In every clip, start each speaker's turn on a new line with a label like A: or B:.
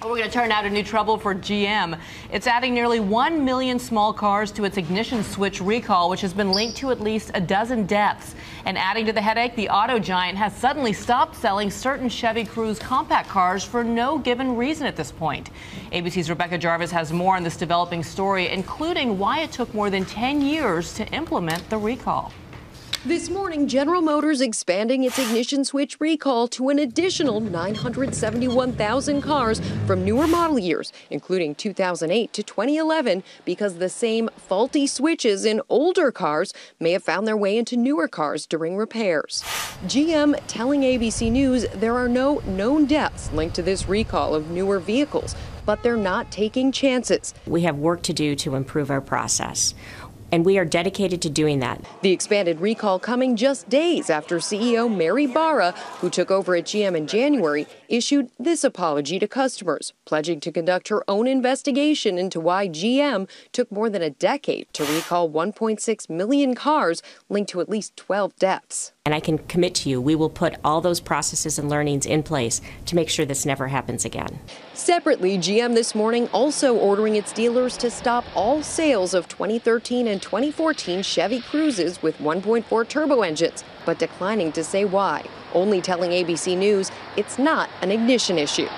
A: We're going to turn now to new trouble for GM. It's adding nearly 1 million small cars to its ignition switch recall, which has been linked to at least a dozen deaths. And adding to the headache, the auto giant has suddenly stopped selling certain Chevy Cruze compact cars for no given reason at this point. ABC's Rebecca Jarvis has more on this developing story, including why it took more than 10 years to implement the recall.
B: This morning, General Motors expanding its ignition switch recall to an additional 971,000 cars from newer model years, including 2008 to 2011, because the same faulty switches in older cars may have found their way into newer cars during repairs. GM telling ABC News there are no known deaths linked to this recall of newer vehicles, but they're not taking chances.
C: We have work to do to improve our process, and we are dedicated to doing that.
B: The expanded recall coming just days after CEO Mary Barra, who took over at GM in January, issued this apology to customers, pledging to conduct her own investigation into why GM took more than a decade to recall 1.6 million cars linked to at least 12 deaths.
C: And I can commit to you, we will put all those processes and learnings in place to make sure this never happens again.
B: Separately, GM this morning also ordering its dealers to stop all sales of 2013 and 2014 Chevy Cruzes with 1.4 turbo engines, but declining to say why, only telling ABC News it's not an ignition issue.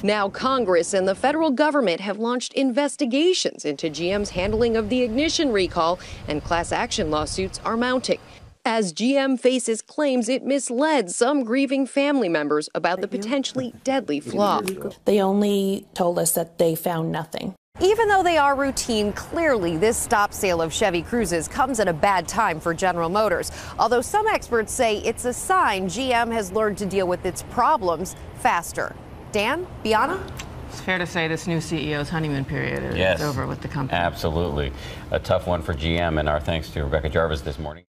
B: Now Congress and the federal government have launched investigations into GM's handling of the ignition recall, and class action lawsuits are mounting, as GM faces claims it misled some grieving family members about the potentially deadly flaw.
D: They only told us that they found nothing.
E: Even though they are routine, clearly this stop sale of Chevy Cruzes comes at a bad time for General Motors. Although some experts say it's a sign GM has learned to deal with its problems faster. Dan, Bianna?
A: It's fair to say this new CEO's honeymoon period is over with the company.
F: Absolutely. A tough one for GM, and our thanks to Rebecca Jarvis this morning.